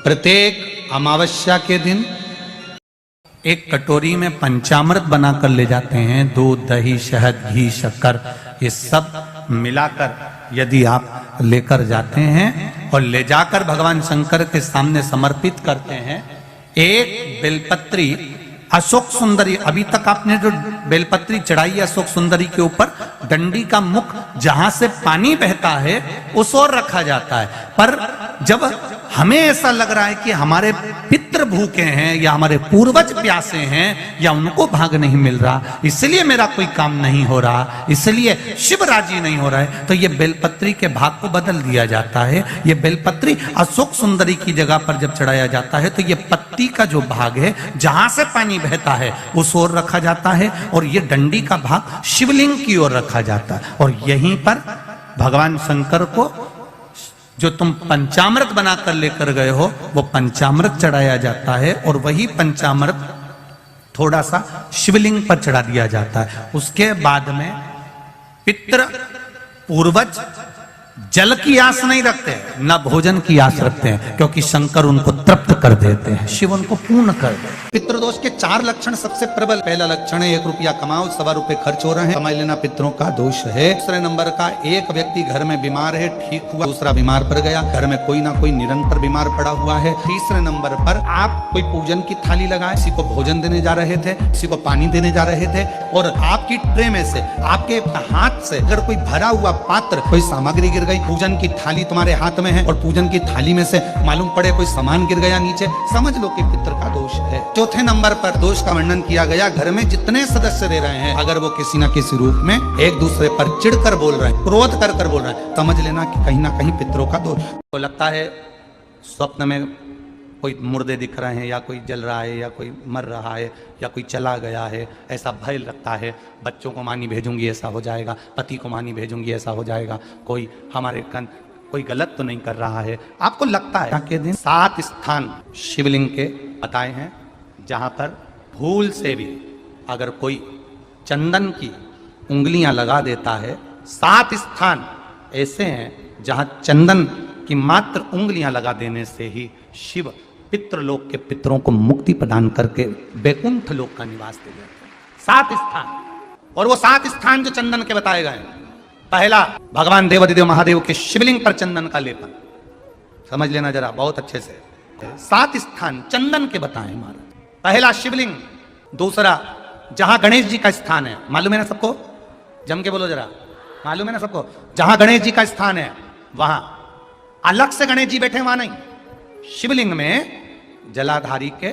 प्रत्येक अमावस्या के दिन एक कटोरी में पंचामृत बनाकर ले जाते हैं। दूध, दही, शहद, घी, शक्कर, ये सब मिलाकर यदि आप लेकर जाते हैं और ले जाकर भगवान शंकर के सामने समर्पित करते हैं, एक बेलपत्री अशोक सुंदरी, अभी तक आपने जो बेलपत्री चढ़ाई है अशोक सुंदरी के ऊपर, डंडी का मुख जहां से पानी बहता है उस ओर रखा जाता है। पर जब हमें ऐसा लग रहा है कि हमारे पितृ भूखे हैं या हमारे पूर्वज प्यासे हैं या उनको भाग नहीं मिल रहा, इसलिए मेरा कोई काम नहीं हो रहा, इसलिए शिव राजी नहीं हो रहा है, तो ये बेलपत्री के भाग को बदल दिया जाता है। ये बेलपत्री अशोक सुंदरी की जगह पर जब चढ़ाया जाता है तो ये पत्ती का जो भाग है जहां से पानी बहता है उस ओर रखा जाता है और ये डंडी का भाग शिवलिंग की ओर रखा जाता है। और यहीं पर भगवान शंकर को जो तुम पंचामृत बनाकर लेकर गए हो वो पंचामृत चढ़ाया जाता है और वही पंचामृत थोड़ा सा शिवलिंग पर चढ़ा दिया जाता है। उसके बाद में पितृ पूर्वज जल की आस नहीं रखते, न भोजन की आस रखते हैं, क्योंकि शंकर उनको तृप्त कर देते हैं, शिव उनको पूर्ण कर देते हैं। पितृदोष के 4 लक्षण सबसे प्रबल। पहला लक्षण है 1 रुपया कमाओ, 1.25 रुपए खर्च हो रहे हैं, कमाई लेना पितरों का दोष है। दूसरे नंबर का, एक व्यक्ति घर में बीमार है, ठीक हुआ, दूसरा बीमार पड़ गया, घर में कोई ना कोई निरंतर बीमार पड़ा हुआ है। तीसरे नंबर पर आप कोई पूजन की थाली लगाए, किसी को भोजन देने जा रहे थे, किसी को पानी देने जा रहे थे और आपकी ट्रे में से, आपके हाथ से अगर कोई भरा हुआ पात्र, कोई सामग्री गिर गई, पूजन की थाली तुम्हारे हाथ में है और पूजन की थाली में से मालूम पड़े कोई सामान गिर गया नीचे, समझ लो कि पितृ का दोष है। चौथे नंबर पर दोष का वर्णन किया गया, घर में जितने सदस्य रह रहे हैं अगर वो किसी न किसी रूप में एक दूसरे पर चिढ़कर बोल रहे हैं, क्रोध कर कर बोल रहे हैं, समझ लेना कि कहीं ना कहीं पितरों का दोष। तो लगता है स्वप्न में कोई मुर्दे दिख रहे हैं या कोई जल रहा है या कोई मर रहा है या कोई चला गया है, ऐसा भय लगता है। बच्चों को मानी भेजूंगी ऐसा हो जाएगा, पति को मानी भेजूंगी ऐसा हो जाएगा, कोई हमारे कोई गलत तो नहीं कर रहा है, आपको लगता है। के दिन 7 स्थान शिवलिंग के बताए हैं जहां पर भूल से भी अगर कोई चंदन की उंगलियां लगा देता है। 7 स्थान ऐसे हैं जहां चंदन की मात्र उंगलियां लगा देने से ही शिव पितृलोक के पितरों को मुक्ति प्रदान करके वैकुंठ लोक का निवास दे देते हैं। 7 स्थान, और वो 7 स्थान जो चंदन के बताए गए हैं। पहला, भगवान देवाधिदेव महादेव के शिवलिंग पर चंदन का लेपन, समझ लेना जरा बहुत अच्छे से। 7 स्थान चंदन के बताए महाराज। पहला शिवलिंग। दूसरा, जहां गणेश जी का स्थान है, मालूम है ना सबको, जम के बोलो जरा, मालूम है ना सबको, जहां गणेश जी का स्थान है वहां अलग से गणेश जी बैठे, वहां नहीं, शिवलिंग में जलाधारी के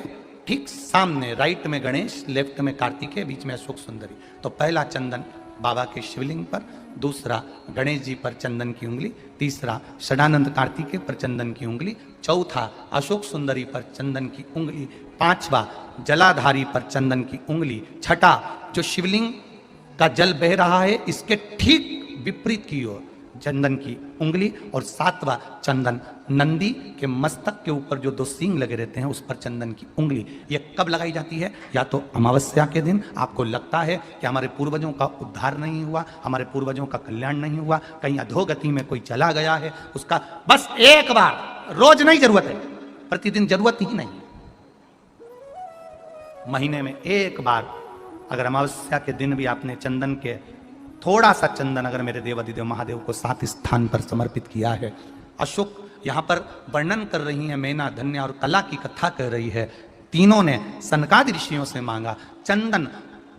ठीक सामने राइट में गणेश, लेफ्ट में कार्तिकेय, बीच में अशोक सुंदरी। तो पहला चंदन बाबा के शिवलिंग पर, दूसरा गणेश जी पर चंदन की उंगली, तीसरा षडानंद कार्तिकेय पर चंदन की उंगली, चौथा अशोक सुंदरी पर चंदन की उंगली, पांचवा जलाधारी पर चंदन की उंगली, छठा जो शिवलिंग का जल बह रहा है इसके ठीक विपरीत की ओर चंदन की उंगली, और 7वां चंदन नंदी के मस्तक के ऊपर जो 2 सींग लगे रहते हैं उस पर चंदन की उंगली। ये कब लगाई जाती है? या तो अमावस्या के दिन आपको लगता है कि हमारे पूर्वजों का उद्धार नहीं हुआ, हमारे पूर्वजों का कल्याण नहीं हुआ, कहीं अधोगति में कोई चला गया है, उसका बस एक बार, रोज नहीं जरूरत है, प्रतिदिन जरूरत ही नहीं, महीने में एक बार अगर अमावस्या के दिन भी आपने चंदन के थोड़ा सा चंदन अगर मेरे देवाधिदेव महादेव को 7 स्थान पर समर्पित किया है। अशोक यहाँ पर वर्णन कर रही है, मैना, धन्या और कला की कथा कर रही है। तीनों ने सनकादि ऋषियों से मांगा। चंदन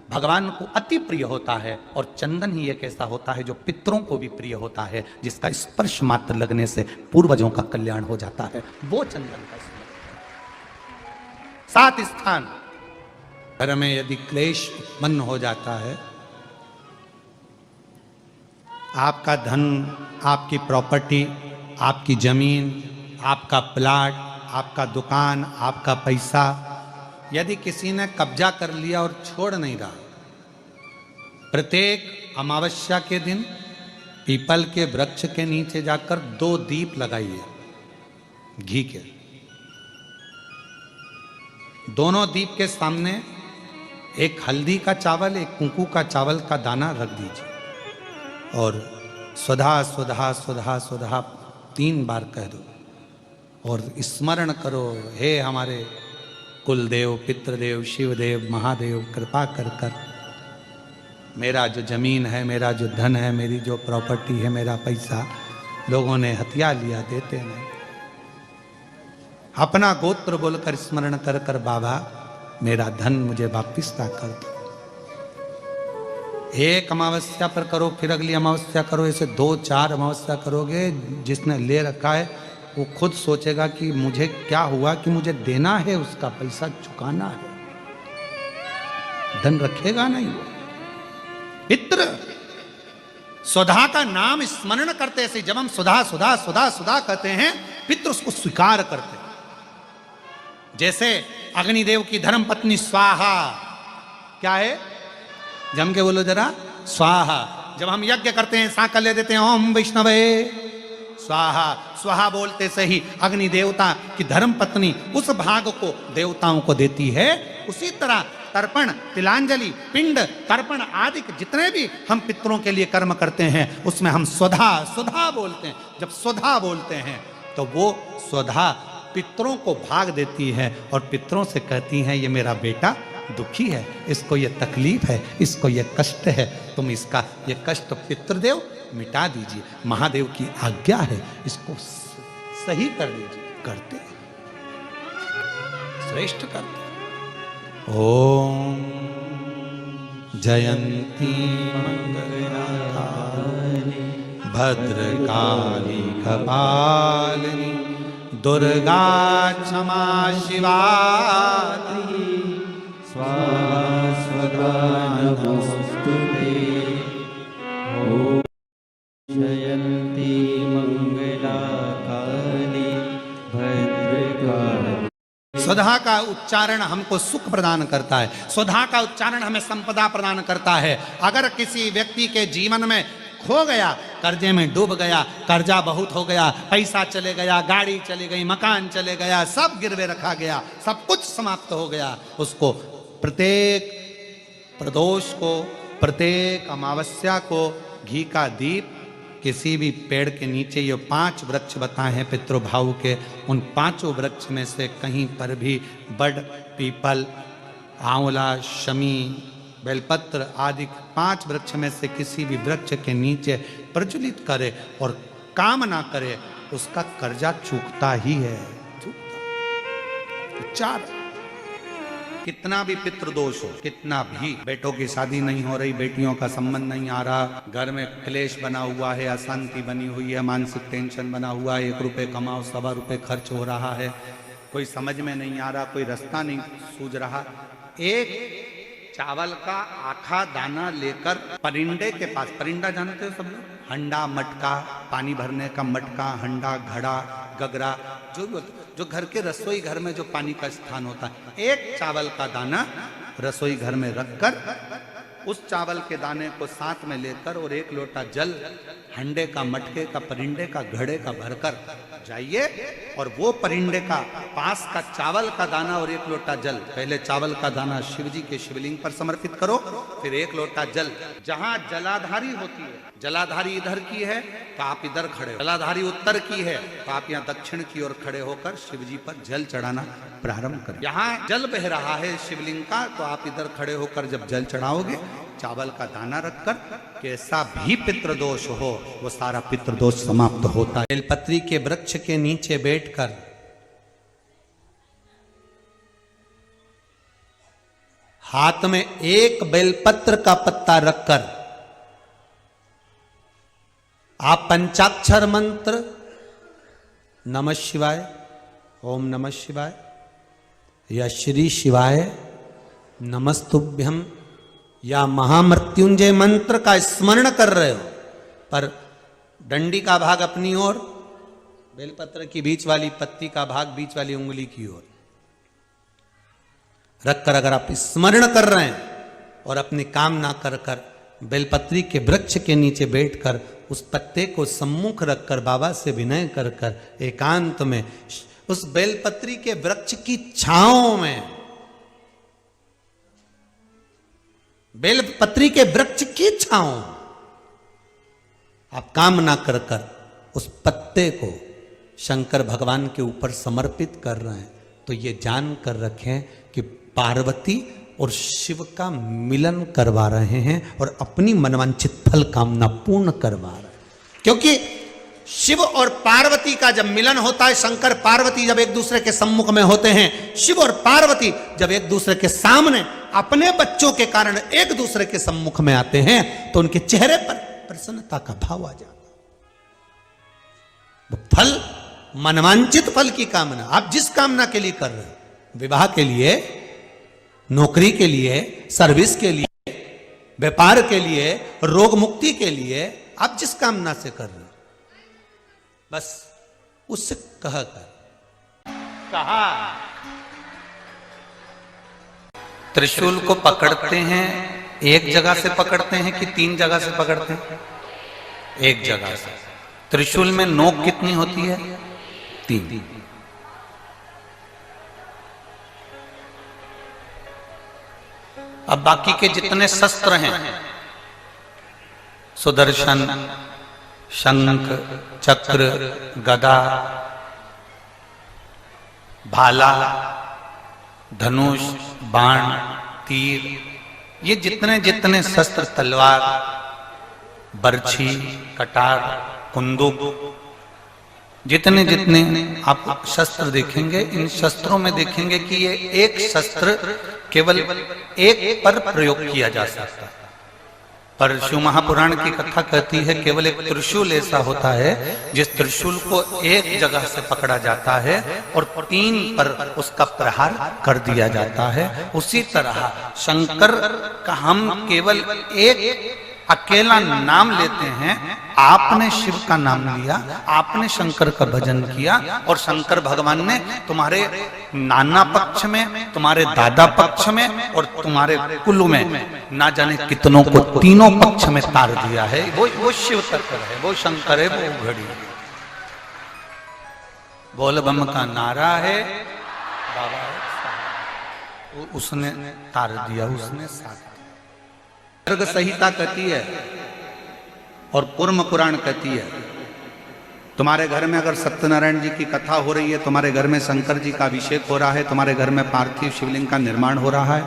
भगवान को अति प्रिय होता है और चंदन ही एक ऐसा होता है जो पितरों को भी प्रिय होता है, जिसका स्पर्श मात्र लगने से पूर्वजों का कल्याण हो जाता है, वो चंदन का 7 स्थान। घर में यदि क्लेश उत्पन्न हो जाता है, आपका धन, आपकी प्रॉपर्टी, आपकी जमीन, आपका प्लाट, आपका दुकान, आपका पैसा, यदि किसी ने कब्जा कर लिया और छोड़ नहीं रहा, प्रत्येक अमावस्या के दिन पीपल के वृक्ष के नीचे जाकर 2 दीप लगाइए घी के। दोनों दीप के सामने एक हल्दी का चावल, एक कुंकू का चावल का दाना रख दीजिए और स्वधा स्वधा स्वधा स्वधा 3 बार कह दो। और स्मरण करो, हे हमारे कुलदेव, पितृदेव, शिवदेव, महादेव, कृपा कर कर मेरा जो जमीन है, मेरा जो धन है, मेरी जो प्रॉपर्टी है, मेरा पैसा लोगों ने हथिया लिया, देते नहीं। अपना गोत्र बोलकर स्मरण कर कर बाबा मेरा धन मुझे वापिस ला कर दो। एक अमावस्या पर करो, फिर अगली अमावस्या करो, ऐसे 2-4 अमावस्या करोगे, जिसने ले रखा है वो खुद सोचेगा कि मुझे क्या हुआ, कि मुझे देना है, उसका पैसा चुकाना है, धन रखेगा नहीं। पितृ सुधा का नाम स्मरण करते से, जब हम सुधा सुधा सुधा सुधा कहते हैं, पितृ उसको स्वीकार करते। जैसे अग्निदेव की धर्म पत्नी स्वाहा, क्या है, जम के बोलो जरा, स्वाहा। जब हम यज्ञ करते हैं, सांकल्य देते हैं, ओम वैष्णवे स्वाहा, स्वाहा बोलते से ही अग्नि देवता की धर्म पत्नी उस भाग को देवताओं को देती है। उसी तरह तर्पण, तिलांजलि, पिंड, तर्पण आदि जितने भी हम पितरों के लिए कर्म करते हैं, उसमें हम स्वधा सुधा बोलते हैं। जब स्वधा बोलते हैं तो वो स्वधा पितरों को भाग देती है और पितरों से कहती हैं, ये मेरा बेटा दुखी है, इसको ये तकलीफ है, इसको ये कष्ट है, तुम इसका ये कष्ट पितृदेव मिटा दीजिए, महादेव की आज्ञा है, इसको सही कर दीजिए। करते श्रेष्ठ करते। ओम जयंती मंगलाकारिणी भद्रकाली कपालिनी दुर्गा क्षमा शिवा स्वाहा स्वधा नमोस्तुते। ओम जयंती मंगला काली भद्रकाली। स्वधा का उच्चारण हमको सुख प्रदान करता है, स्वधा का उच्चारण हमें संपदा प्रदान करता है। अगर किसी व्यक्ति के जीवन में खो गया, कर्जे में डूब गया, कर्जा बहुत हो गया, पैसा चले गया, गाड़ी चली गई, मकान चले गया, सब गिरवे रखा गया, सब कुछ समाप्त हो गया, उसको प्रत्येक प्रदोष को, प्रत्येक अमावस्या को घी का दीप किसी भी पेड़ के नीचे, ये 5 वृक्ष बताए हैं पितृभाव के, उन 5 वृक्ष में से कहीं पर भी बड़, पीपल, आंवला, शमी, बेलपत्र आदि 5 वृक्ष में से किसी भी वृक्ष के नीचे प्रज्वलित करे और काम ना करे, उसका कर्जा चूकता ही है, चूकता। 4 कितना भी पितृदोष हो, कितना भी, बेटों की शादी नहीं हो रही, बेटियों का संबंध नहीं आ रहा, घर में क्लेश बना हुआ है, अशांति बनी हुई है, मानसिक टेंशन बना हुआ है, 1 रुपए कमाओ 1.25 रुपए खर्च हो रहा है, कोई समझ में नहीं आ रहा, कोई रास्ता नहीं सूझ रहा, एक चावल का आखा दाना लेकर परिंदे के पास, परिंदा जानते हो सब लोग, हंडा, मटका, पानी भरने का मटका, हंडा, घड़ा, गगरा, जो घर के रसोई घर में जो पानी का स्थान होता है, एक चावल का दाना रसोई घर में रखकर उस चावल के दाने को साथ में लेकर और 1 लोटा जल हंडे का, मटके का, परिंदे का, घड़े का भरकर जाइए और वो परिंदे का पास का चावल का दाना और 1 लोटा जल, पहले चावल का दाना शिव जी के शिवलिंग पर समर्पित करो, फिर 1 लोटा जल, जहां जलाधारी होती है, जलाधारी इधर की है तो आप इधर खड़े हो, जलाधारी उत्तर की है तो आप यहाँ दक्षिण की ओर खड़े होकर शिव जी पर जल चढ़ाना प्रारंभ करें। यहाँ जल बह रहा है शिवलिंग का तो आप इधर खड़े होकर जब जल चढ़ाओगे, चावल का दाना रखकर, कैसा भी पितृदोष हो वो सारा पितृदोष समाप्त होता है। बेलपत्री के वृक्ष के नीचे बैठकर हाथ में एक बेलपत्र का पत्ता रखकर आप पंचाक्षर मंत्र नमः शिवाय, ओम नमः शिवाय या श्री शिवाय नमस्तुभ्यम या महामृत्युंजय मंत्र का स्मरण कर रहे हो, पर डंडी का भाग अपनी ओर, बेलपत्र की बीच वाली पत्ती का भाग बीच वाली उंगली की ओर रखकर अगर आप स्मरण कर रहे हैं और अपनी कामना कर कर बेलपत्री के वृक्ष के नीचे बैठकर उस पत्ते को सम्मुख रखकर बाबा से विनय कर कर एकांत में उस बेलपत्री के वृक्ष की छांव में, बेलपत्री के वृक्ष की छांव आप कामना कर कर उस पत्ते को शंकर भगवान के ऊपर समर्पित कर रहे हैं, तो ये जान कर रखें कि पार्वती और शिव का मिलन करवा रहे हैं और अपनी मनवांछित फल कामना पूर्ण करवा रहे हैं। क्योंकि शिव और पार्वती का जब मिलन होता है, शंकर पार्वती जब एक दूसरे के सम्मुख में होते हैं, शिव और पार्वती जब एक दूसरे के सामने अपने बच्चों के कारण एक दूसरे के सम्मुख में आते हैं, तो उनके चेहरे पर प्रसन्नता का भाव आ जाता है। फल, मनवांचित फल की कामना आप जिस कामना के लिए कर रहे हैं, विवाह के लिए, नौकरी के लिए, सर्विस के लिए, व्यापार के लिए, रोग मुक्ति के लिए, आप जिस कामना से कर रहे हैं, बस उससे कहा त्रिशूल को पकड़ते हैं, एक जगह से पकड़ते हैं कि 3 जगह से पकड़ते हैं? एक जगह से। त्रिशूल में नोक कितनी होती है? 3। अब बाकी के जितने शस्त्र हैं, सुदर्शन, शंख, चक्र, गदा, भाला, धनुष, बाण, तीर, ये जितने जितने शस्त्र, तलवार, बर्छी, कटार, कुंदूक, जितने जितने आप शस्त्र देखेंगे, इन शस्त्रों में देखेंगे कि ये एक शस्त्र केवल एक पर प्रयोग किया जा सकता है। पर शिव महापुराण की कथा कहती है केवल एक त्रिशूल ऐसा होता है जिस त्रिशूल को एक जगह से पकड़ा जाता है और 3 पर उसका प्रहार कर दिया जाता है। उसी तरह शंकर का हम केवल एक अकेला नाम लेते हैं। आपने शिव का नाम लिया, आपने शंकर का भजन किया और शंकर भगवान ने तुम्हारे नाना पक्ष में, तुम्हारे दादा पक्ष में और तुम्हारे कुल में ना जाने कितनों को तीनों पक्ष में तार दिया है। वो शिव तत्व है, वो शंकर है, वो घड़ी बोल बम का नारा है, बाबा उसने तार दिया, उसने साथ। सर्ग संहिता कहती है और कूर्म पुराण कहती है, तुम्हारे घर में अगर सत्यनारायण जी की कथा हो रही है, तुम्हारे घर में शंकर जी का अभिषेक हो रहा है, तुम्हारे घर में पार्थिव शिवलिंग का निर्माण हो रहा है,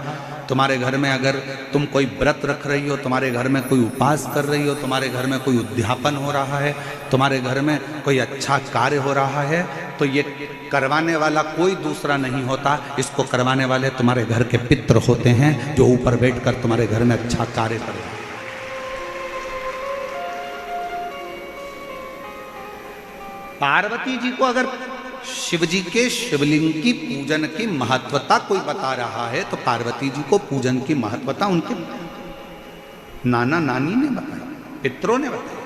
तुम्हारे घर में अगर तुम कोई व्रत रख रही हो, तुम्हारे घर में कोई उपास कर रही हो, तुम्हारे घर में कोई उद्यापन हो रहा है, तुम्हारे घर में कोई अच्छा कार्य हो रहा है, तो ये करवाने वाला कोई दूसरा नहीं होता, इसको करवाने वाले तुम्हारे घर के पितृ होते हैं जो ऊपर बैठकर तुम्हारे घर में अच्छा कार्य कर रहे हैं। पार्वती जी को अगर शिव जी के शिवलिंग की पूजन की महत्वता कोई बता रहा है तो पार्वती जी को पूजन की महत्वता उनके नाना नानी ने बताई, पितरों ने बताई।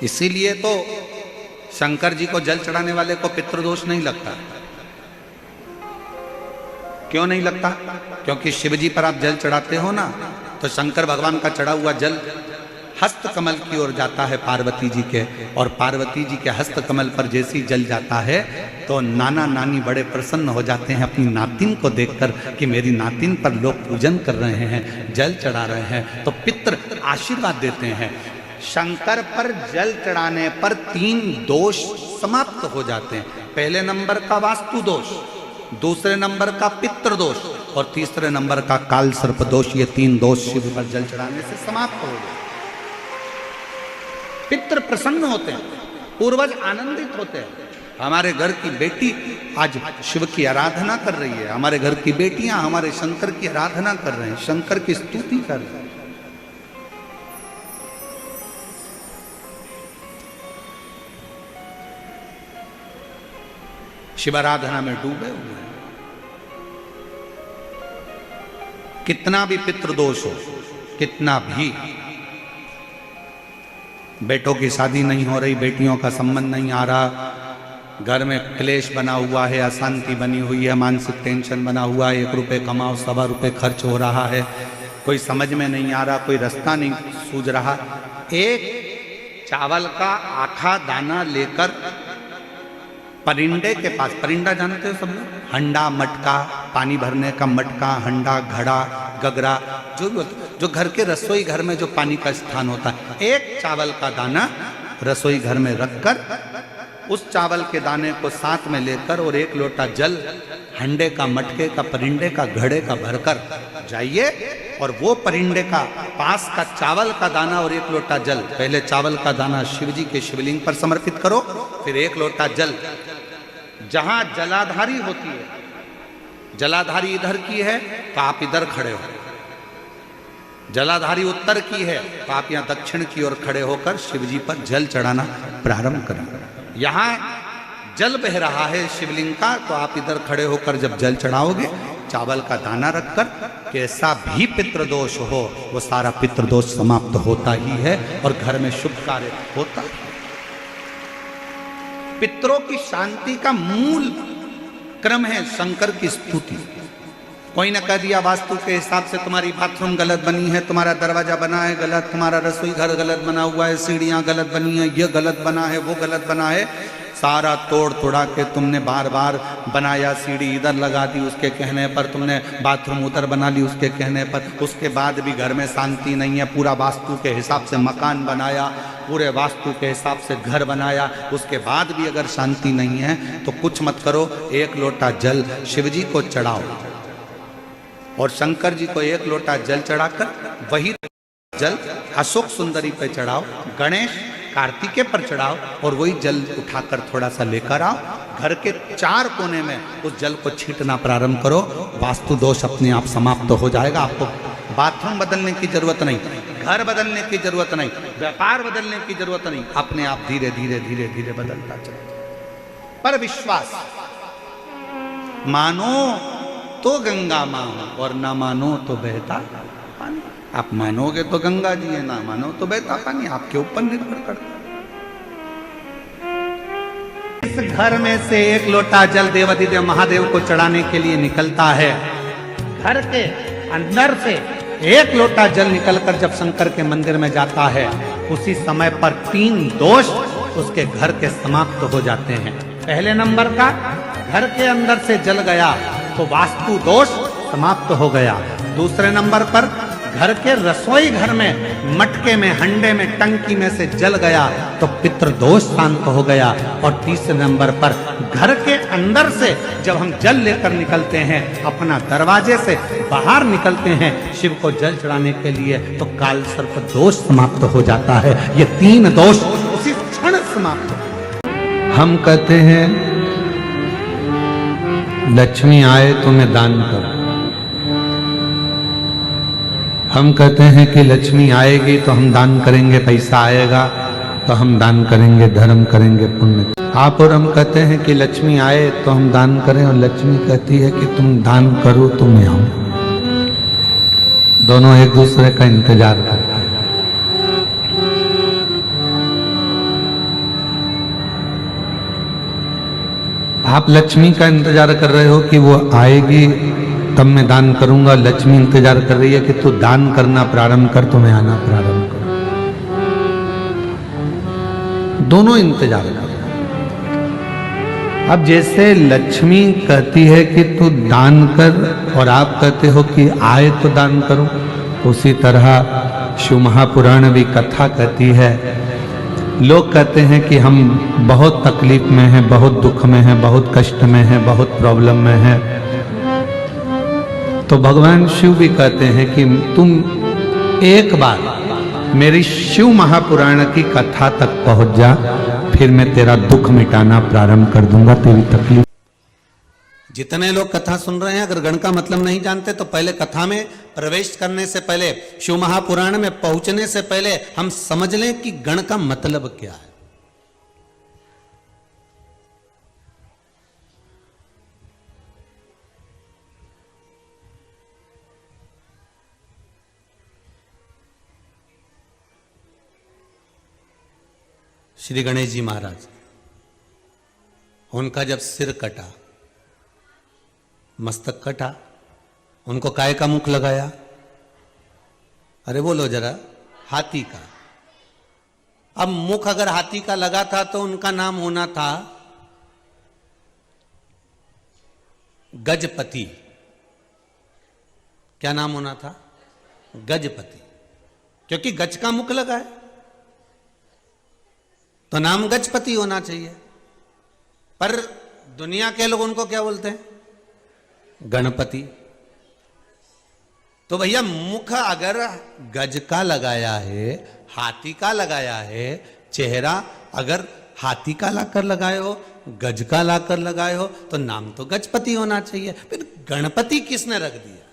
इसीलिए तो शंकर जी को जल चढ़ाने वाले को पितृदोष नहीं लगता। क्यों नहीं लगता? क्योंकि शिव जी पर आप जल चढ़ाते हो ना, तो शंकर भगवान का चढ़ा हुआ जल हस्त कमल की ओर जाता है पार्वती जी के, और पार्वती जी के हस्त कमल पर जैसी जल जाता है तो नाना नानी बड़े प्रसन्न हो जाते हैं अपनी नातिन को देखकर कि मेरी नातिन पर लोग पूजन कर रहे हैं, जल चढ़ा रहे हैं, तो पितृ आशीर्वाद देते हैं। शंकर पर जल चढ़ाने पर 3 दोष समाप्त हो जाते हैं। पहले नंबर का वास्तु दोष, दूसरे नंबर का पितृ दोष और तीसरे नंबर का काल सर्प दोष। ये 3 दोष शिव पर जल चढ़ाने से समाप्त हो गए। पितृ प्रसन्न होते हैं, पूर्वज आनंदित होते हैं। हमारे घर की बेटी आज शिव की आराधना कर रही है, हमारे घर की बेटियां हमारे शंकर की आराधना कर रहे हैं, शंकर की स्तुति कर रहे हैं। शिव आराधना में डूबे हुए हैं। कितना भी पितृदोष हो, कितना भी, बेटों की शादी नहीं हो रही, बेटियों का संबंध नहीं आ रहा, घर में क्लेश बना हुआ है, अशांति बनी हुई है, मानसिक टेंशन बना हुआ है, 1 रुपये कमाओ 1.25 रुपये खर्च हो रहा है, कोई समझ में नहीं आ रहा, कोई रास्ता नहीं सूझ रहा, एक चावल का आखा दाना लेकर परिंदे के पास, परिंदा जानते हो सब लोग, हंडा मटका, पानी भरने का मटका, हंडा, घड़ा, गगरा, जो भी होता, जो घर के रसोई घर में जो पानी का स्थान होता है, एक चावल का दाना रसोई घर में रखकर उस चावल के दाने को साथ में लेकर और एक लोटा जल हंडे का, मटके का, परिंडे का, घड़े का भरकर जाइए और वो परिंडे का पास का चावल का दाना और एक लोटा जल, पहले चावल का दाना शिव जी के शिवलिंग पर समर्पित करो, फिर एक लोटा जल जहां जलाधारी होती है, जलाधारी इधर की है तो आप इधर खड़े हो, जलाधारी उत्तर की है तो आप यहां दक्षिण की ओर खड़े होकर शिव जी पर जल चढ़ाना प्रारंभ करें। यहां जल बह रहा है शिवलिंग का, तो आप इधर खड़े होकर जब जल चढ़ाओगे, चावल का दाना रखकर, कैसा भी पितृदोष हो वो सारा पितृदोष समाप्त होता ही है और घर में शुभ कार्य होता है। पितरों की शांति का मूल क्रम है शंकर की स्तुति। कोई न कह दिया वास्तु के हिसाब से तुम्हारी बाथरूम गलत बनी है, तुम्हारा दरवाजा बना है गलत, तुम्हारा रसोई घर गलत बना हुआ है, सीढ़ियां गलत बनी है, ये गलत बना है, वो गलत बना है, सारा तोड़ तोड़ा के तुमने बार बार बनाया, सीढ़ी इधर लगा दी उसके कहने पर, तुमने बाथरूम उधर बना ली उसके कहने पर, उसके बाद भी घर में शांति नहीं है, पूरा वास्तु के हिसाब से मकान बनाया, पूरे वास्तु के हिसाब से घर बनाया, उसके बाद भी अगर शांति नहीं है तो कुछ मत करो, एक लोटा जल शिव जी को चढ़ाओ और शंकर जी को एक लोटा जल चढ़ाकर वही जल अशोक सुंदरी पे चढ़ाओ, गणेश कार्तिकेय पर चढ़ाओ और वही जल उठाकर थोड़ा सा लेकर आओ, घर के चार कोने में उस जल को छींटना प्रारंभ करो, वास्तु दोष अपने आप समाप्त हो जाएगा। आपको बाथरूम बदलने की जरूरत नहीं, घर बदलने की जरूरत नहीं, व्यापार बदलने की जरूरत नहीं, अपने आप धीरे धीरे धीरे धीरे बदलता चले। पर विश्वास, मानो तो गंगा मां और ना मानो तो बहता पानी। आप मानोगे तो गंगा जी है, ना मानो तो बहता पानी, आपके ऊपर निर्भर करता। इस घर में से एक लोटा जल देवाधिदेव महादेव को चढ़ाने के लिए निकलता है, घर के अंदर से एक लोटा जल निकलकर जब शंकर के मंदिर में जाता है, उसी समय पर 3 दोष उसके घर के समाप्त हो जाते हैं। पहले नंबर का, घर के अंदर से जल गया तो वास्तु दोष समाप्त हो गया। दूसरे नंबर पर, घर के रसोई घर में मटके में, हंडे में, टंकी में से जल गया तो पितृदोष शांत हो गया। और तीसरे नंबर पर, घर के अंदर से जब हम जल लेकर निकलते हैं, अपना दरवाजे से बाहर निकलते हैं शिव को जल चढ़ाने के लिए, तो काल सर्प दोष समाप्त हो जाता है। ये 3 दोष उसी क्षण समाप्त। हम कहते हैं लक्ष्मी आए तो मैं दान करूं, हम कहते हैं कि लक्ष्मी आएगी तो हम दान करेंगे, पैसा आएगा तो हम दान करेंगे, धर्म करेंगे, पुण्य। आप और हम कहते हैं कि लक्ष्मी आए तो हम दान करें, और लक्ष्मी कहती है कि तुम दान करो तो मैं आऊं। दोनों एक दूसरे का इंतजार करते हैं। आप लक्ष्मी का इंतजार कर रहे हो कि वो आएगी तब मैं दान करूंगा, लक्ष्मी इंतजार कर रही है कि तू दान करना प्रारंभ कर तो मैं आना प्रारंभ करूं। दोनों इंतजार कर रहे हैं। अब जैसे लक्ष्मी कहती है कि तू दान कर और आप कहते हो कि आए तो दान करूं, उसी तरह शिव महापुराण भी कथा कहती है। लोग कहते हैं कि हम बहुत तकलीफ में हैं, बहुत दुख में हैं, बहुत कष्ट में हैं, बहुत प्रॉब्लम में हैं, तो भगवान शिव भी कहते हैं कि तुम एक बार मेरी शिव महापुराण की कथा तक पहुंच जा, फिर मैं तेरा दुख मिटाना प्रारंभ कर दूंगा, तेरी तकलीफ। जितने लोग कथा सुन रहे हैं, अगर गण का मतलब नहीं जानते तो पहले कथा में प्रवेश करने से पहले, शिव महापुराण में पहुंचने से पहले हम समझ लें कि गण का मतलब क्या है। श्री गणेश जी महाराज, उनका जब सिर कटा, मस्तक कटा, उनको काय का मुख लगाया? अरे बोलो जरा, हाथी का। अब मुख अगर हाथी का लगा था तो उनका नाम होना था गजपति। क्या नाम होना था? गजपति, क्योंकि गज का मुख लगा है तो नाम गजपति होना चाहिए। पर दुनिया के लोग उनको क्या बोलते हैं? गणपति। तो भैया मुख अगर गज का लगाया है, हाथी का लगाया है, चेहरा अगर हाथी का लाकर लगाए हो, गज का लाकर लगाए हो, तो नाम तो गजपति होना चाहिए। फिर गणपति किसने रख दिया?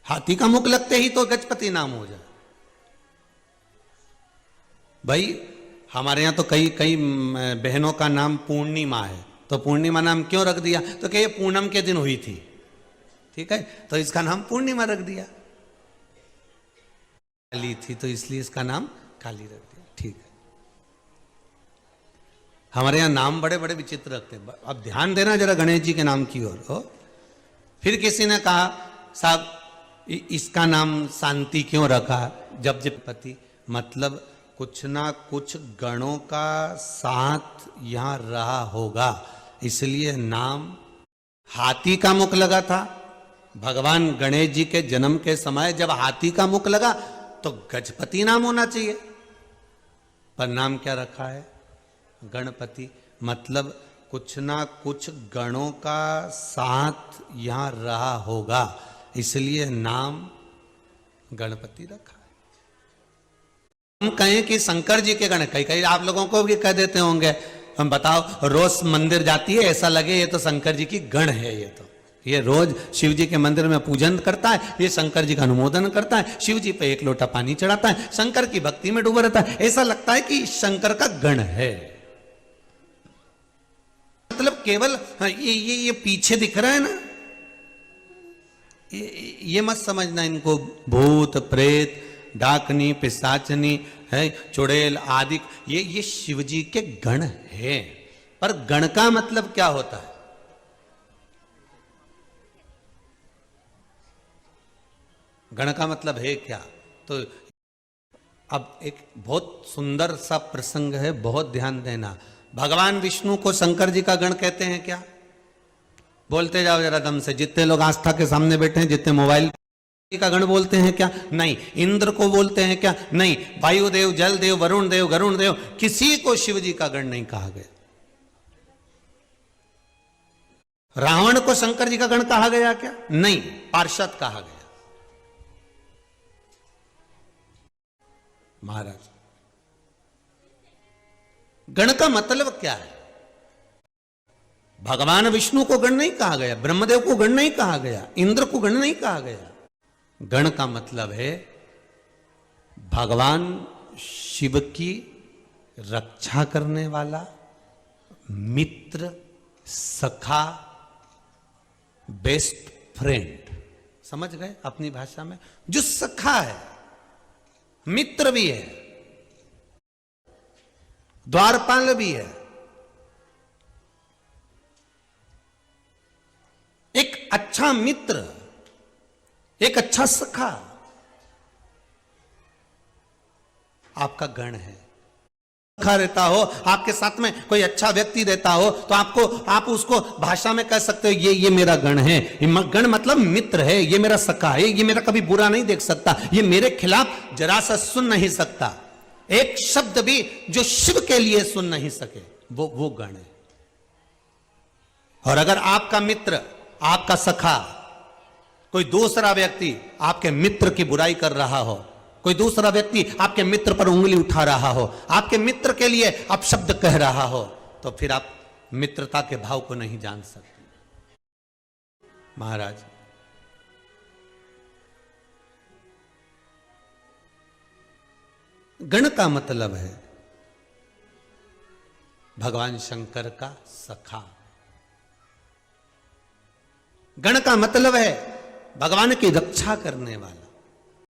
हाथी का मुख लगते ही तो गजपति नाम हो जाए। भाई हमारे यहां तो कई कई बहनों का नाम पूर्णिमा है, तो पूर्णिमा नाम क्यों रख दिया? तो क्या ये पूनम के दिन हुई थी, ठीक है, तो इसका नाम पूर्णिमा रख दिया। काली थी तो इसलिए इसका नाम काली रख दिया, ठीक है। हमारे यहां नाम बड़े बड़े विचित्र रखते हैं। अब ध्यान देना जरा गणेश जी के नाम की ओर हो। फिर किसी ने कहा साहब इसका नाम शांति क्यों रखा? जपपति, मतलब कुछ ना कुछ गणों का साथ यहां रहा होगा, इसलिए नाम। हाथी का मुख लगा था, भगवान गणेश जी के जन्म के समय जब हाथी का मुख लगा तो गजपति नाम होना चाहिए, पर नाम क्या रखा है? गणपति, मतलब कुछ ना कुछ गणों का साथ यहां रहा होगा, इसलिए नाम गणपति रखा है। हम कहें कि शंकर जी के गण, कई कई आप लोगों को भी कह देते होंगे, हम बताओ रोज मंदिर जाती है ऐसा लगे ये तो शंकर जी की गण है, ये रोज शिव जी के मंदिर में पूजन करता है, ये शंकर जी का अनुमोदन करता है, शिव जी पे एक लोटा पानी चढ़ाता है, शंकर की भक्ति में डूबा रहता है, ऐसा लगता है कि शंकर का गण है। मतलब केवल ये पीछे दिख रहा है ना, ये मत समझना इनको भूत प्रेत डाकनी पिशाचनी है चुड़ैल आदि, ये शिव जी के गण हैं। पर गण का मतलब क्या होता है? गण का मतलब है क्या? तो अब एक बहुत सुंदर सा प्रसंग है, बहुत ध्यान देना। भगवान विष्णु को शंकर जी का गण कहते हैं क्या? बोलते जाओ जरा दम से। जितने लोग आस्था के सामने बैठे हैं, जितने मोबाइल का गण बोलते हैं क्या? नहीं। इंद्र को बोलते हैं क्या? नहीं। वायुदेव, जल देव, वरुण देव, गरुण देव, किसी को शिव जी का गण नहीं कहा गया। रावण को शंकर जी का गण कहा गया क्या? नहीं, पार्षद कहा गया। महाराज, गण का मतलब क्या है? भगवान विष्णु को गण नहीं कहा गया, ब्रह्मदेव को गण नहीं कहा गया, इंद्र को गण नहीं कहा गया। गण का मतलब है भगवान शिव की रक्षा करने वाला मित्र, सखा, बेस्ट फ्रेंड। समझ गए अपनी भाषा में? जो सखा है, मित्र भी है, द्वारपाल भी है, एक अच्छा मित्र, एक अच्छा सखा आपका गण है। सखा रहता हो, आपके साथ में कोई अच्छा व्यक्ति रहता हो, तो आप उसको भाषा में कह सकते हो ये मेरा गण है। गण मतलब मित्र है, ये मेरा सखा है, ये मेरा कभी बुरा नहीं देख सकता, ये मेरे खिलाफ जरा सा सुन नहीं सकता, एक शब्द भी जो शिव के लिए सुन नहीं सके, वो गण है। और अगर आपका मित्र, आपका सखा, कोई दूसरा व्यक्ति आपके मित्र की बुराई कर रहा हो, कोई दूसरा व्यक्ति आपके मित्र पर उंगली उठा रहा हो, आपके मित्र के लिए आप शब्द कह रहा हो, तो फिर आप मित्रता के भाव को नहीं जान सकते। महाराज, गण का मतलब है भगवान शंकर का सखा। गण का मतलब है भगवान की रक्षा करने वाला।